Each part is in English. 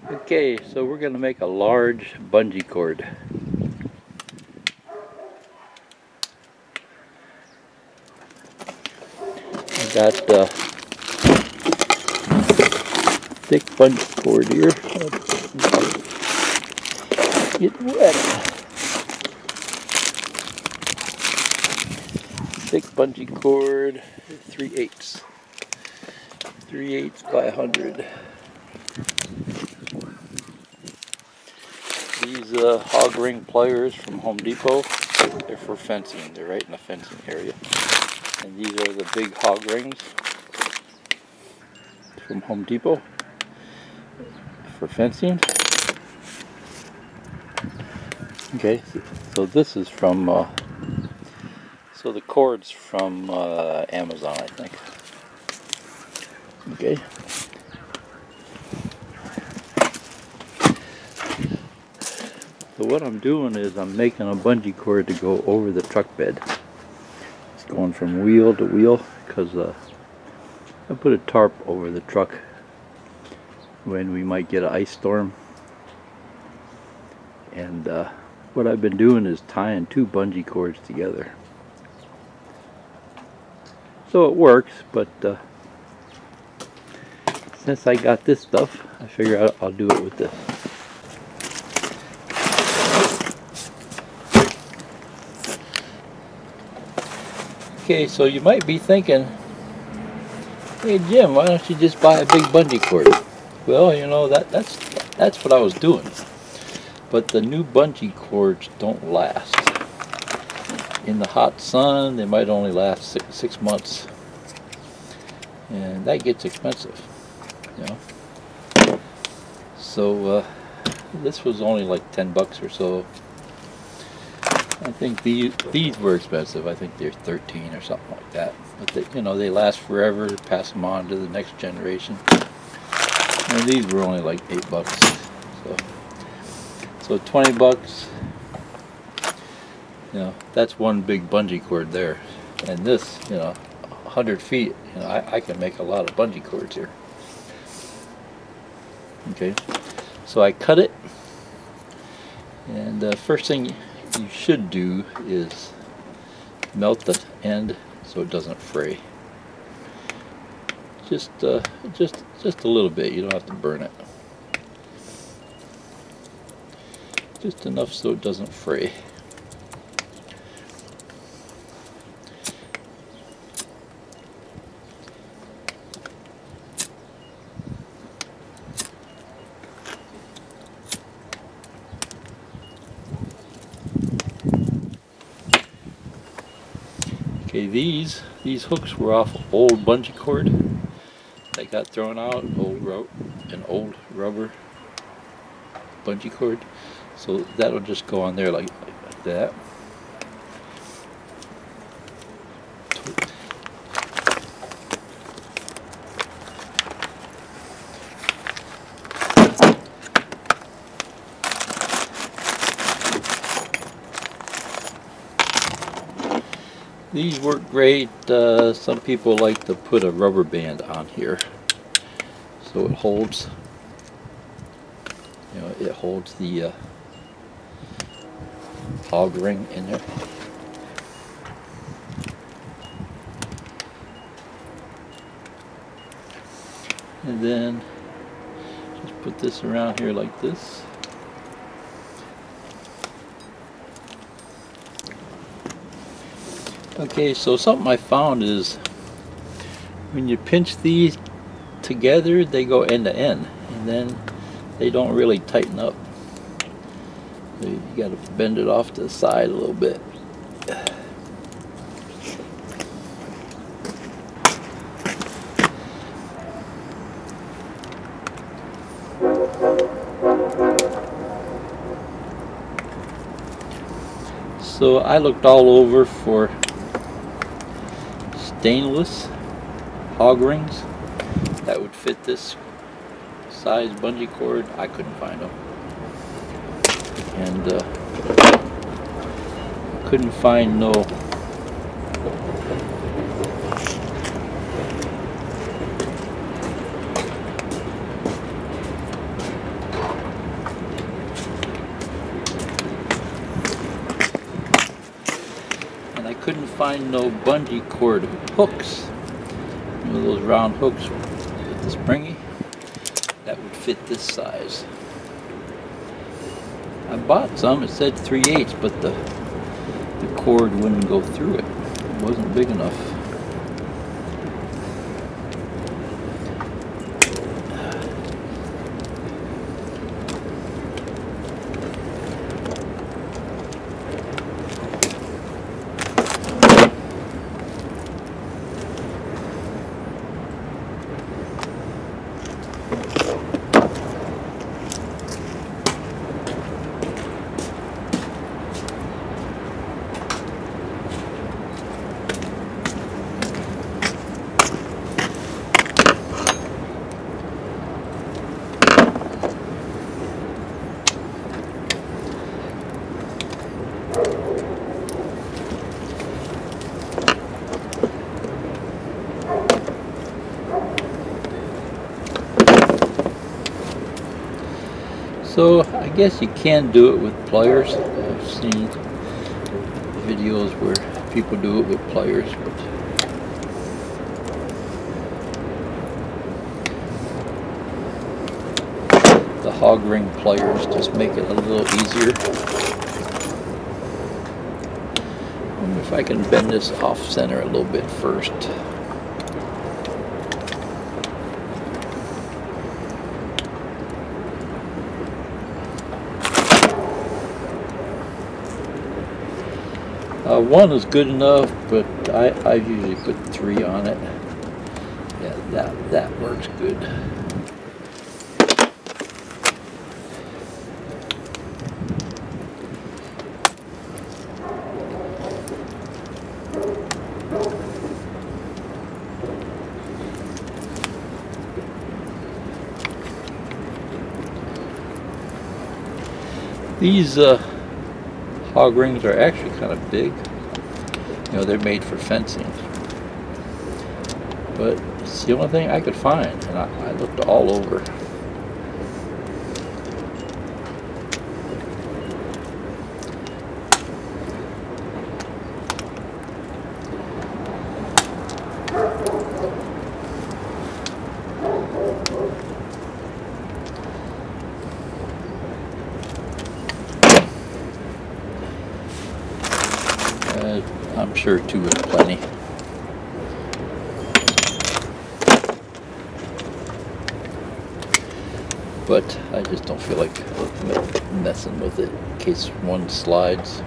Okay, so we're going to make a large bungee cord. I got thick bungee cord here. Get wet. Thick bungee cord, 3/8. 3/8 by 100. These hog ring pliers from Home Depot, they're for fencing. They're right in the fencing area. And these are the big hog rings from Home Depot for fencing. Okay, so this is from, so the cord's from Amazon, I think. Okay. So what I'm doing is I'm making a bungee cord to go over the truck bed. It's going from wheel to wheel because I put a tarp over the truck when we might get an ice storm. And what I've been doing is tying two bungee cords together. So it works, but since I got this stuff, I figure I'll do it with this. Okay, so you might be thinking, hey Jim, why don't you just buy a big bungee cord? Well, you know, that's what I was doing. But the new bungee cords don't last. In the hot sun, they might only last six months. And that gets expensive, you know. So this was only like 10 bucks or so. I think these were expensive. I think they're 13 or something like that. But they, you know, they last forever. Pass them on to the next generation. And these were only like 8 bucks. So 20 bucks. You know, that's one big bungee cord there. And this, you know, 100 feet. You know, I can make a lot of bungee cords here. Okay. So I cut it. And the first thing you should do is melt the end so it doesn't fray. Just a little bit. You don't have to burn it. Just enough so it doesn't fray. Okay, these hooks were off old bungee cord that got thrown out, an old rubber bungee cord. So that'll just go on there like that. These work great. Some people like to put a rubber band on here so it holds, you know, it holds the hog ring in there. And then just put this around here like this. Okay, so something I found is when you pinch these together, they go end to end, and then they don't really tighten up. So you got to bend it off to the side a little bit. So I looked all over for stainless hog rings that would fit this size bungee cord. I couldn't find them, and couldn't find no couldn't find no bungee cord hooks. You know, those round hooks with the springy that would fit this size. I bought some. It said 3/8, but the cord wouldn't go through it. It wasn't big enough. So I guess you can do it with pliers. I've seen videos where people do it with pliers, but the hog ring pliers just make it a little easier. I wonder if I can bend this off center a little bit first. One is good enough, but I usually put 3 on it. Yeah, that works good. These hog rings are actually kind of big. You know, they're made for fencing. But it's the only thing I could find, and I looked all over. I'm sure 2 is plenty. But I just don't feel like messing with it in case one slides.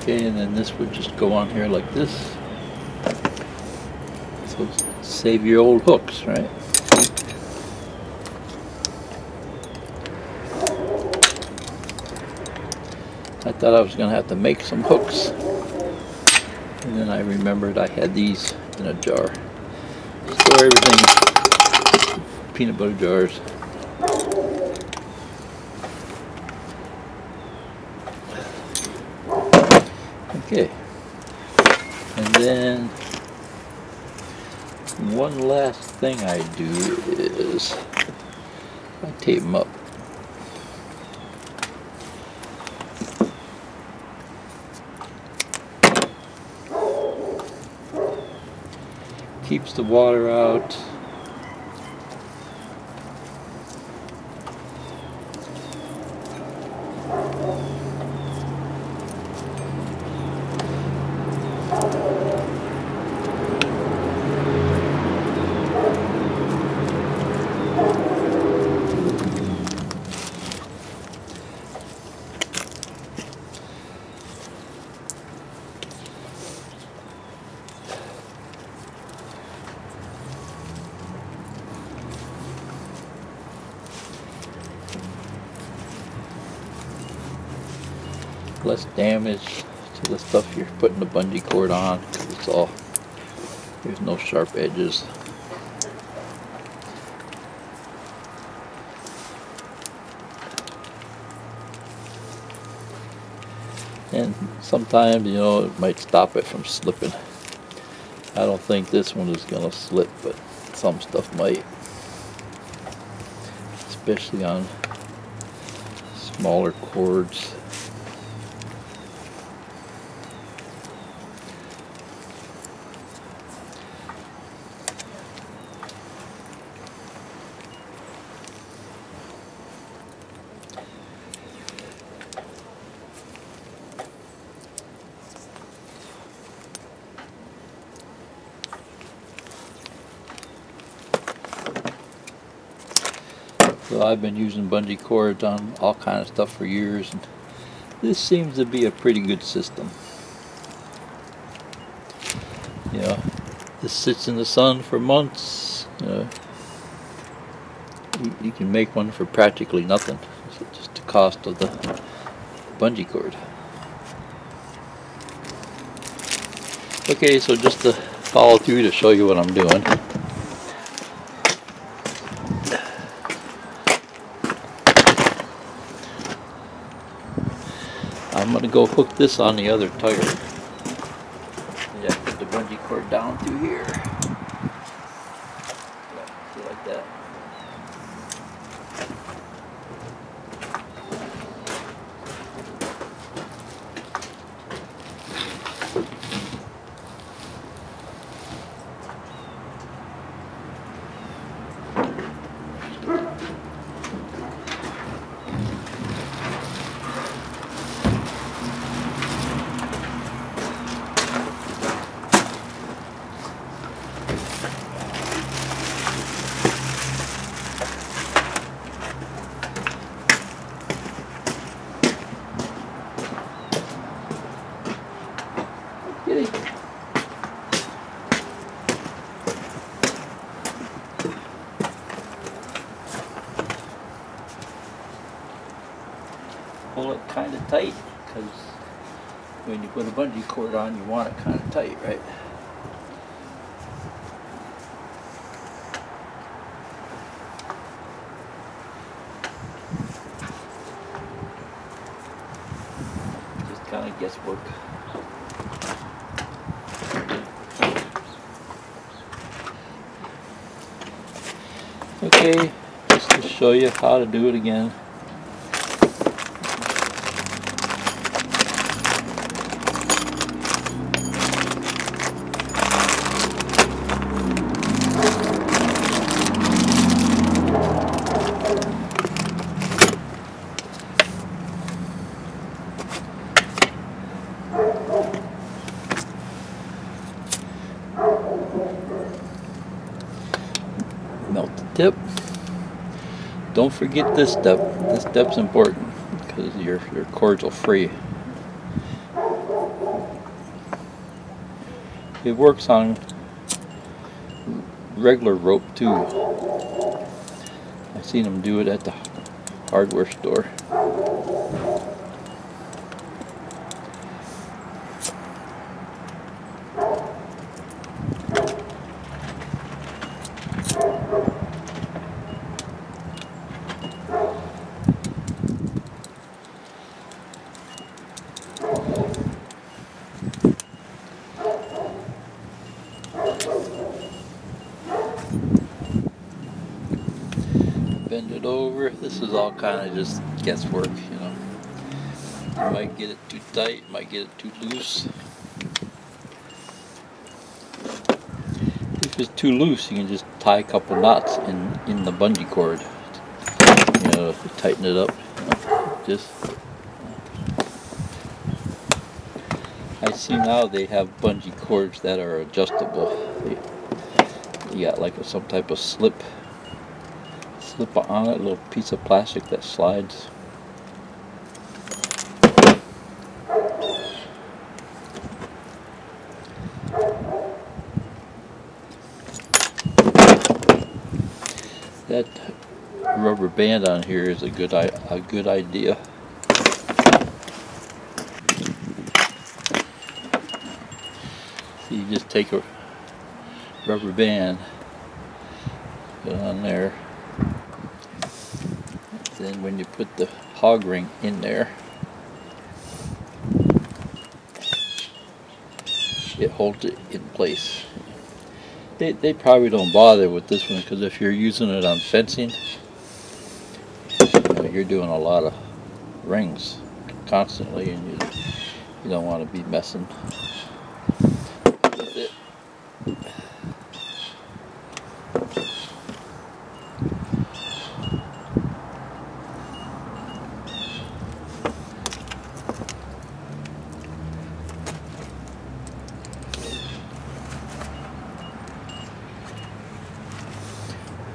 Okay, and then this would just go on here like this. So save your old hooks, right? I thought I was going to have to make some hooks. And then I remembered I had these in a jar. Store everything, peanut butter jars. Okay, and then one last thing I do is I tape them up. Keeps the water out. less damage to the stuff you're putting the bungee cord on, because it's all, there's no sharp edges. And sometimes, you know, it might stop it from slipping. I don't think this one is gonna slip, but some stuff might, especially on smaller cords. So I've been using bungee cords on all kind of stuff for years, and this seems to be a pretty good system. You know, this sits in the sun for months. You can make one for practically nothing. It's just the cost of the bungee cord. Okay, so just to follow through to show you what I'm doing. I'm going to go hook this on the other tire. Yeah, put the bungee cord down through here. Yeah, see, like that. Pull it kind of tight, because when you put a bungee cord on, you want it kind of tight, right? Just kind of guesswork. Okay, just to show you how to do it again. Melt the tip. Don't forget this step. This step's important because your cords will fray. It works on regular rope too. I've seen them do it at the hardware store. Bend it over. This is all kind of just guesswork, you know. You might get it too tight, you might get it too loose. If it's too loose, you can just tie a couple knots in the bungee cord, you know, to tighten it up. Just I see now they have bungee cords that are adjustable. You got like some type of slip on it, a little piece of plastic that slides. That rubber band on here is a good idea. So you just take a rubber band, put it on there. Then when you put the hog ring in there, it holds it in place. They probably don't bother with this one because if you're using it on fencing, you're doing a lot of rings constantly, and you don't want to be messing with it.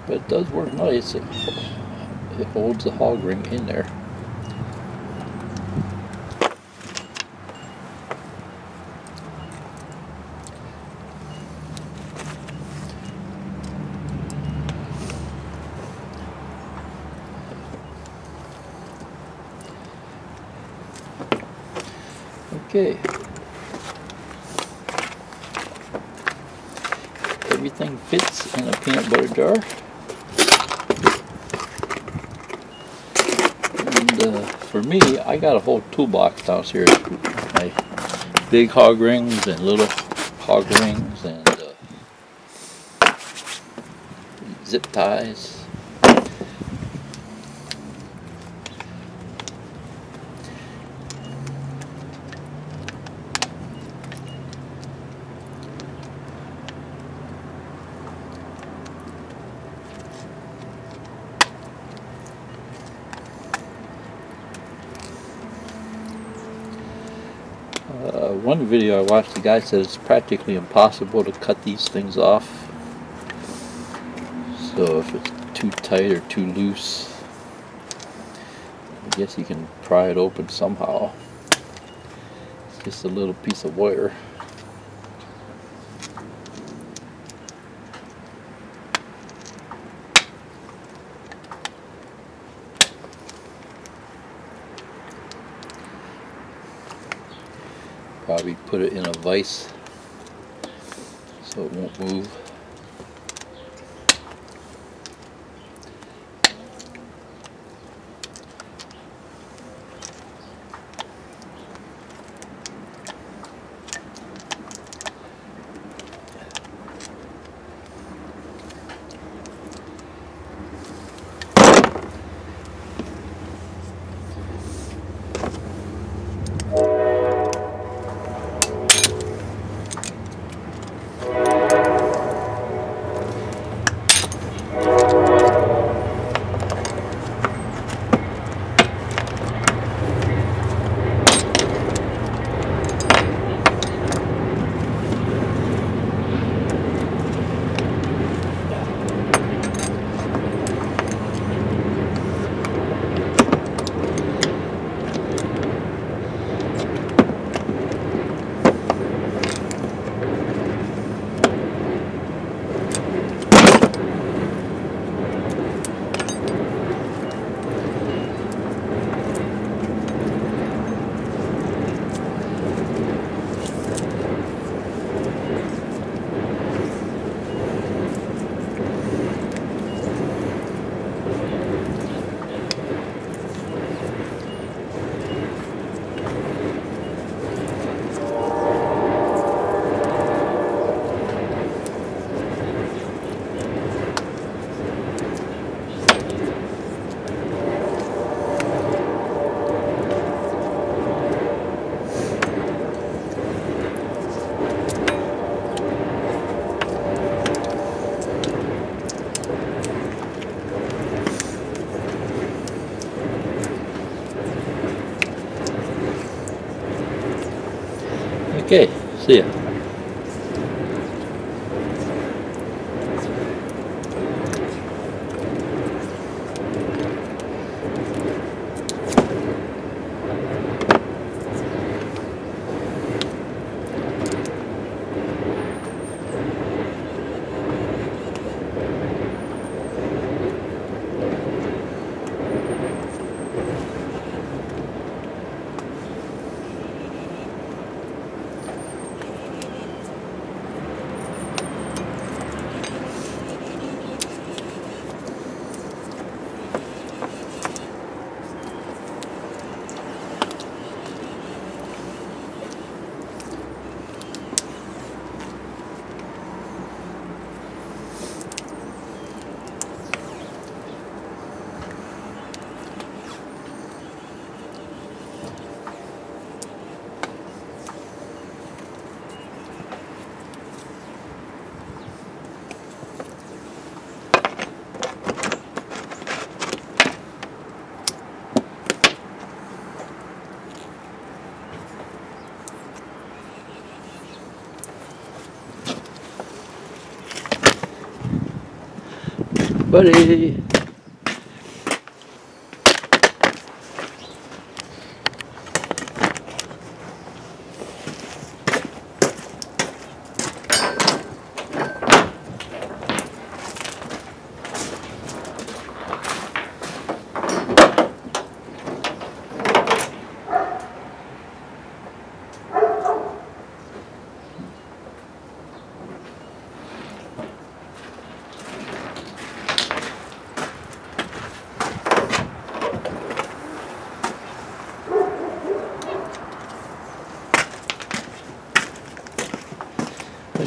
But it does work nice. It holds the hog ring in there. Okay. Everything fits in a peanut butter jar. And for me, I got a whole toolbox downstairs. My big hog rings and little hog rings and zip ties. One video I watched, the guy said it's practically impossible to cut these things off. So if it's too tight or too loose, I guess you can pry it open somehow. It's just a little piece of wire. Probably put it in a vise so it won't move. Okay, see ya. buddy.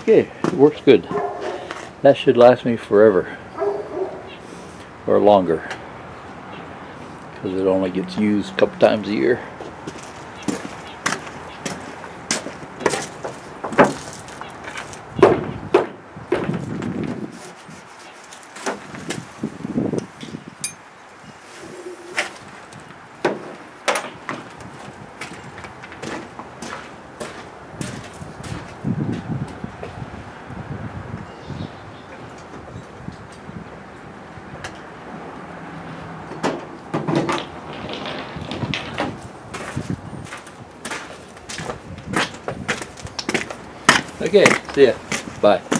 Okay, it works good. That should last me forever, or longer, because it only gets used a couple times a year. Okay, see ya. Bye.